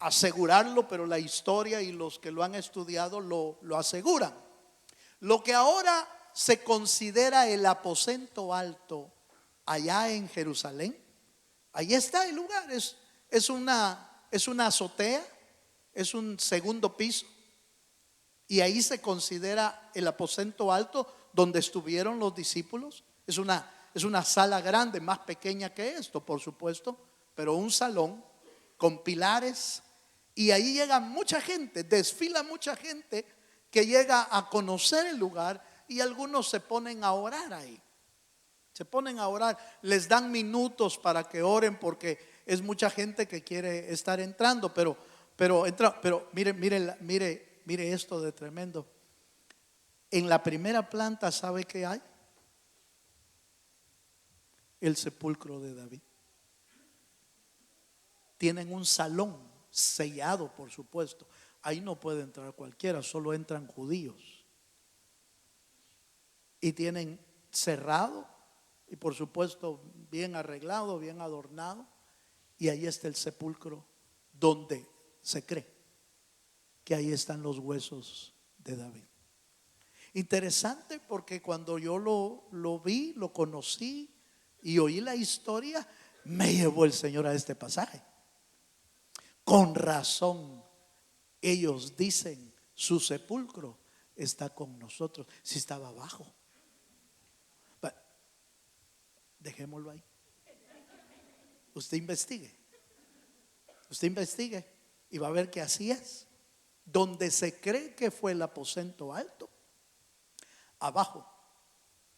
asegurarlo, pero la historia y los que lo han estudiado lo aseguran. Lo que ahora se considera el aposento alto allá en Jerusalén, ahí está el lugar, es una azotea, es un segundo piso, Y ahí se considera el aposento alto donde estuvieron los discípulos. Es una sala grande, más pequeña que esto, por supuesto, pero un salón con pilares. Y ahí llega mucha gente, desfila mucha gente que llega a conocer el lugar, y algunos se ponen a orar ahí. Se ponen a orar, les dan minutos para que oren porque es mucha gente que quiere estar entrando, pero mire esto de tremendo. En la primera planta, ¿sabe qué hay? El sepulcro de David. Tienen un salón sellado, por supuesto. Ahí no puede entrar cualquiera, solo entran judíos. Y tienen cerrado y por supuesto bien arreglado, bien adornado. Y ahí está el sepulcro donde se cree que ahí están los huesos de David. Interesante, porque cuando yo lo vi, lo conocí y oí la historia, me llevó el Señor a este pasaje. Con razón ellos dicen, su sepulcro está con nosotros. Si estaba abajo, dejémoslo ahí. Usted investigue y va a ver que así es. Donde se cree que fue el aposento alto, abajo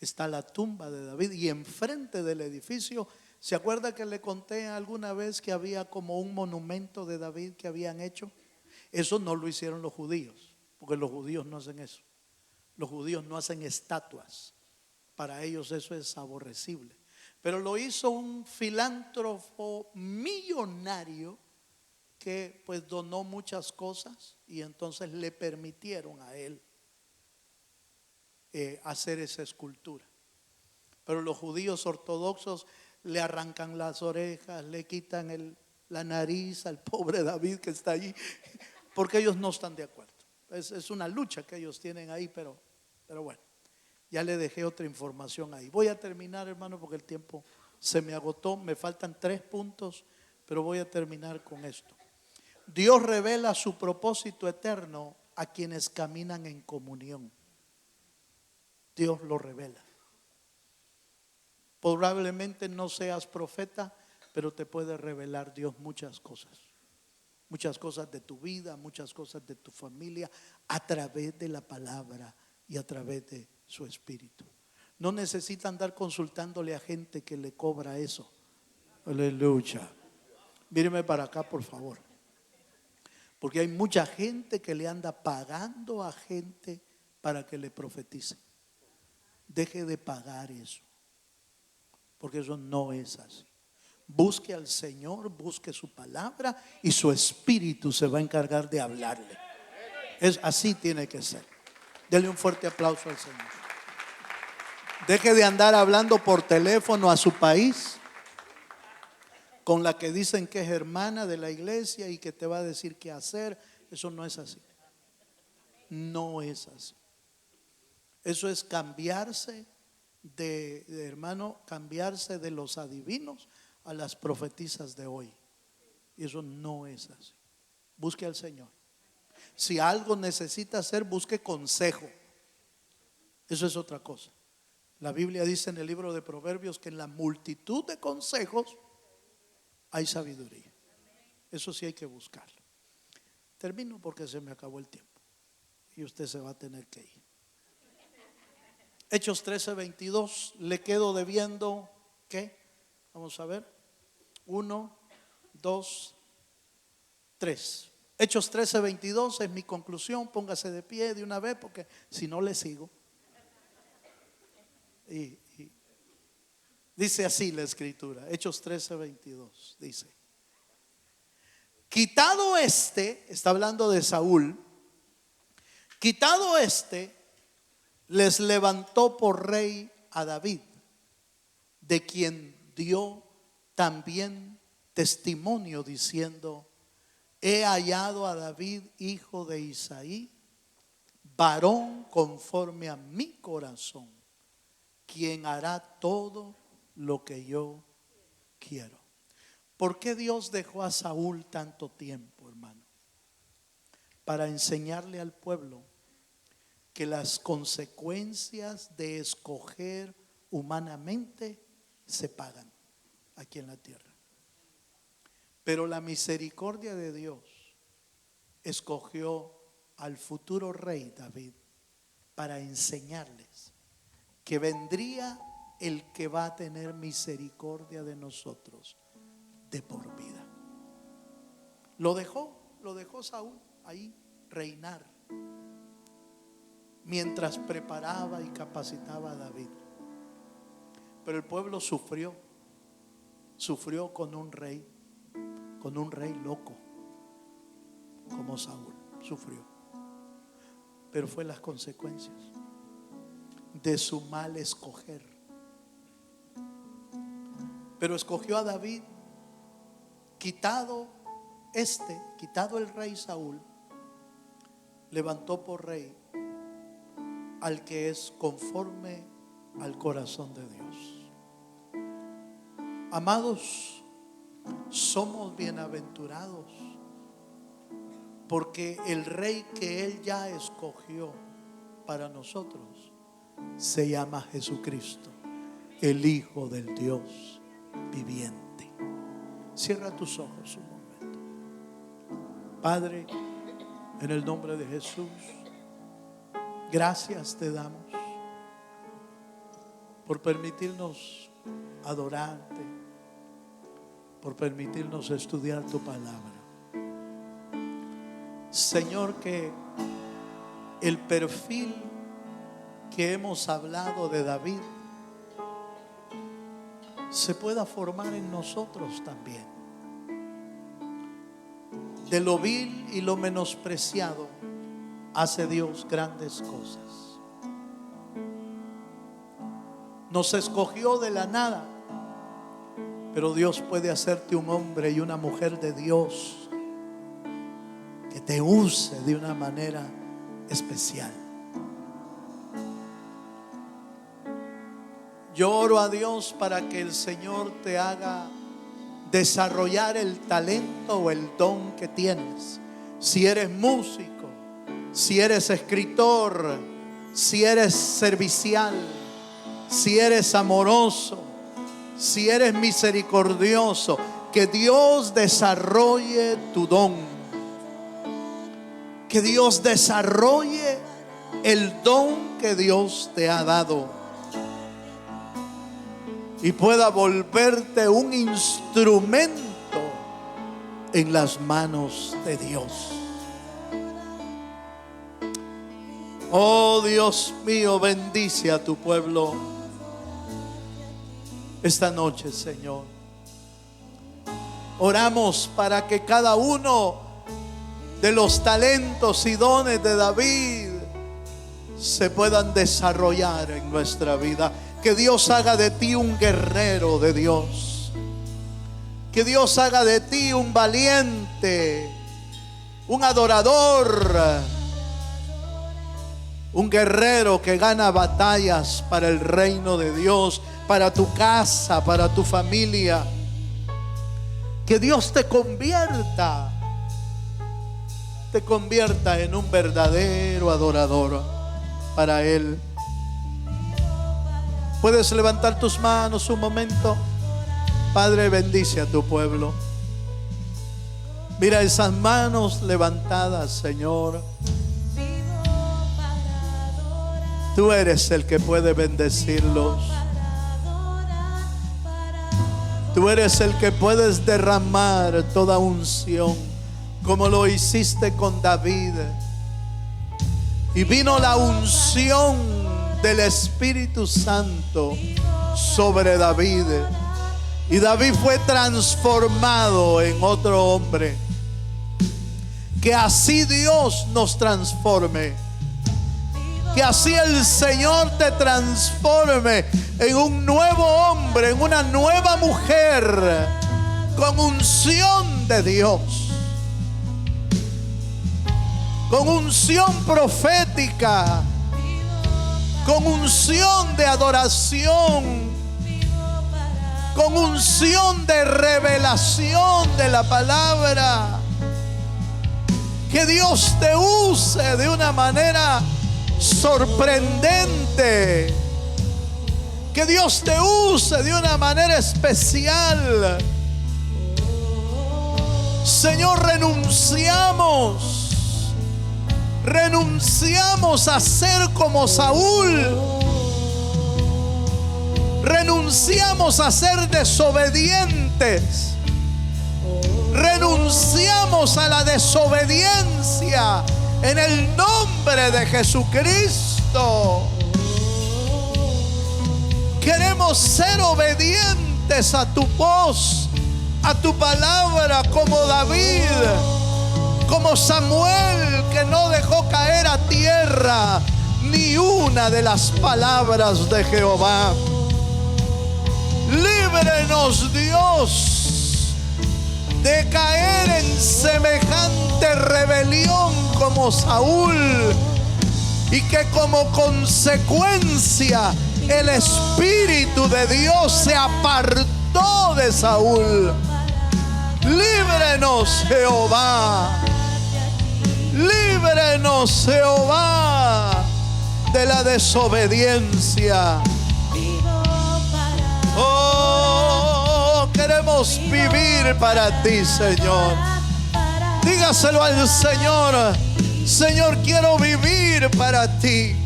está la tumba de David, y enfrente del edificio, ¿se acuerda que le conté alguna vez que había como un monumento de David que habían hecho? Eso no lo hicieron los judíos, porque los judíos no hacen eso. Los judíos no hacen estatuas, para ellos eso es aborrecible. Pero lo hizo un filántropo millonario que pues donó muchas cosas, y entonces le permitieron a él hacer esa escultura. Pero los judíos ortodoxos le arrancan las orejas, le quitan la nariz al pobre David que está allí, porque ellos no están de acuerdo. Es una lucha que ellos tienen ahí, pero bueno, ya le dejé otra información ahí. Voy a terminar, hermano, porque el tiempo se me agotó. Me faltan 3 puntos, pero voy a terminar con esto. Dios revela su propósito eterno a quienes caminan en comunión. Dios lo revela. Probablemente no seas profeta, pero te puede revelar Dios muchas cosas. Muchas cosas de tu vida, muchas cosas de tu familia, a través de la palabra y a través de su espíritu. No necesita andar consultándole a gente que le cobra eso. Aleluya. Míreme para acá, por favor. Porque hay mucha gente que le anda pagando a gente para que le profetice. Deje de pagar eso, porque eso no es así. Busque al Señor, busque su palabra, y su espíritu se va a encargar de hablarle. Así tiene que ser. Dele un fuerte aplauso al Señor. Deje de andar hablando por teléfono a su país con la que dicen que es hermana de la iglesia y que te va a decir qué hacer. Eso no es así. No es así. Eso es cambiarse hermano, cambiarse de los adivinos a las profetisas de hoy. Y eso no es así. Busque al Señor. Si algo necesita hacer, busque consejo. Eso es otra cosa. La Biblia dice en el libro de Proverbios que en la multitud de consejos hay sabiduría. Eso sí hay que buscarlo. Termino porque se me acabó el tiempo y usted se va a tener que ir. Hechos 13:22. Le quedo debiendo, ¿qué? Vamos a ver. 1, 2, 3. Hechos 13:22 es mi conclusión. Póngase de pie de una vez, porque si no le sigo. Y dice así la escritura. Hechos 13:22 dice: quitado está hablando de Saúl, quitado les levantó por rey a David, de quien dio también testimonio diciendo: he hallado a David, hijo de Isaí, varón conforme a mi corazón, quien hará todo lo que yo quiero. ¿Por qué Dios dejó a Saúl tanto tiempo, hermano? Para enseñarle al pueblo que las consecuencias de escoger humanamente se pagan aquí en la tierra. Pero la misericordia de Dios escogió al futuro rey David para enseñarles que vendría el que va a tener misericordia de nosotros de por vida. Lo dejó Saúl ahí reinar mientras preparaba y capacitaba a David. Pero el pueblo sufrió con un rey loco como Saúl. Sufrió, pero fue las consecuencias de su mal escoger. Pero escogió a David, quitado el rey Saúl, levantó por rey al que es conforme al corazón de Dios. Amados, somos bienaventurados porque el rey que Él ya escogió para nosotros se llama Jesucristo, el Hijo del Dios viviente. Cierra tus ojos un momento. Padre, en el nombre de Jesús, gracias te damos por permitirnos adorarte, por permitirnos estudiar tu palabra. Señor, que el perfil que hemos hablado de David se pueda formar en nosotros también. De lo vil y lo menospreciado hace Dios grandes cosas. Nos escogió de la nada, pero Dios puede hacerte un hombre y una mujer de Dios que te use de una manera especial. Yo oro a Dios para que el Señor te haga desarrollar el talento o el don que tienes. Si eres músico, si eres escritor, si eres servicial, si eres amoroso, si eres misericordioso, que Dios desarrolle tu don. Que Dios desarrolle el don que Dios te ha dado y pueda volverte un instrumento en las manos de Dios. Oh Dios mío, bendice a tu pueblo esta noche, Señor. Oramos para que cada uno de los talentos y dones de David se puedan desarrollar en nuestra vida. Que Dios haga de ti un guerrero de Dios. Que Dios haga de ti un valiente, un adorador, un guerrero que gana batallas para el reino de Dios, para tu casa, para tu familia. Que Dios te convierta en un verdadero adorador para Él. Puedes levantar tus manos un momento. Padre, bendice a tu pueblo. Mira esas manos levantadas, Señor. Tú eres el que puede bendecirlos. Tú eres el que puedes derramar toda unción, como lo hiciste con David. Y vino la unción del Espíritu Santo sobre David. Y David fue transformado en otro hombre. Que así Dios nos transforme. Que así el Señor te transforme en un nuevo hombre, en una nueva mujer, con unción de Dios, con unción profética, con unción de adoración, con unción de revelación de la palabra. Que Dios te use de una manera sorprendente. Que Dios te use de una manera especial. Señor, renunciamos a ser como Saúl. Renunciamos a ser desobedientes. Renunciamos a la desobediencia en el nombre de Jesucristo. Queremos ser obedientes a tu voz, a tu palabra, como David, como Samuel, que no dejó caer a tierra ni una de las palabras de Jehová. Líbrenos, Dios, de caer en semejante rebelión como Saúl, y que como consecuencia el Espíritu de Dios se apartó de Saúl. Líbrenos, Jehová. Líbrenos, Jehová, de la desobediencia. Oh, queremos vivir para ti, Señor. Dígaselo al Señor. Señor, quiero vivir para ti.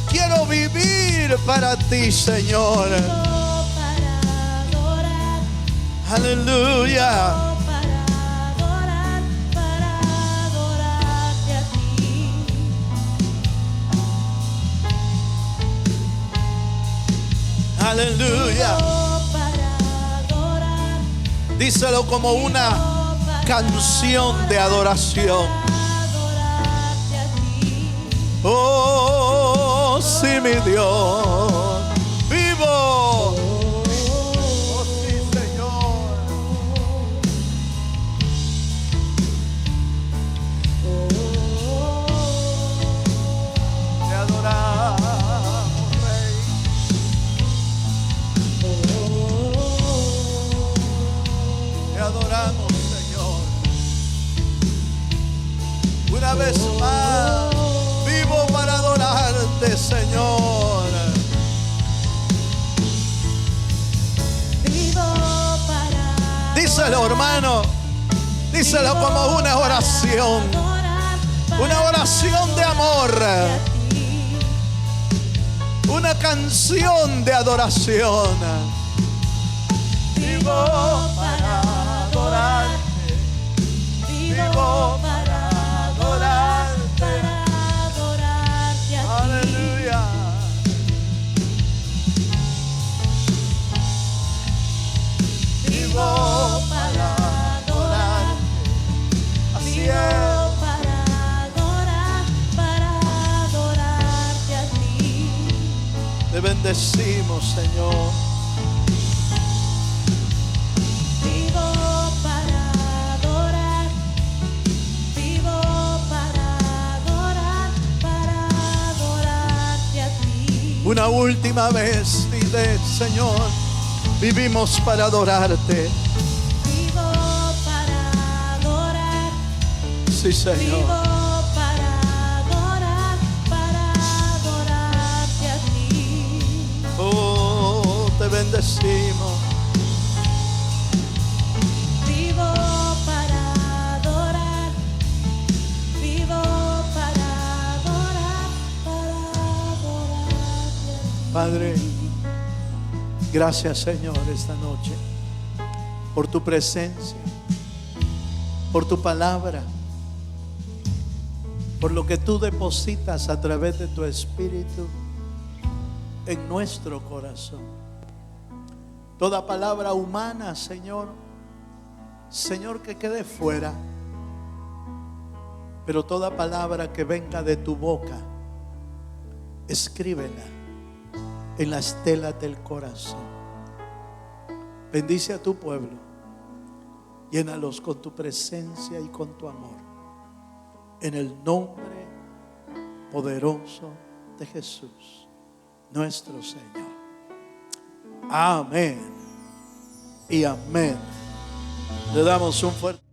Quiero vivir para ti, Señor. Aleluya. Aleluya. Díselo como una canción de adoración. Oh, sí, mi Dios, vivo. Oh, sí, Señor. Te adoramos, Rey. Te adoramos, Señor. Una vez más, vivo para adorarte, Señor. Vivo para Díselo, hermano. Díselo como una oración. Una oración de amor. Una canción de adoración. Vivo para adorarte. Vivo para adorarte. Aleluya. Vivo para adorarte. Así es. para adorarte a ti. Te bendecimos, Señor. Vivo para adorar. Vivo para adorarte a ti. Una última vez, dile, Señor, vivimos para adorarte. Vivo para adorar. Sí, Señor. Vivo para adorarte a ti. Oh, te bendecimos. Vivo para adorar. Vivo para adorarte a ti. Padre, gracias, Señor, esta noche por tu presencia, por tu palabra, por lo que tú depositas a través de tu Espíritu en nuestro corazón. Toda palabra humana, Señor, que quede fuera, pero toda palabra que venga de tu boca, escríbela en la estela del corazón. Bendice a tu pueblo, llénalos con tu presencia y con tu amor, en el nombre poderoso de Jesús, nuestro Señor. Amén y amén. Le damos un fuerte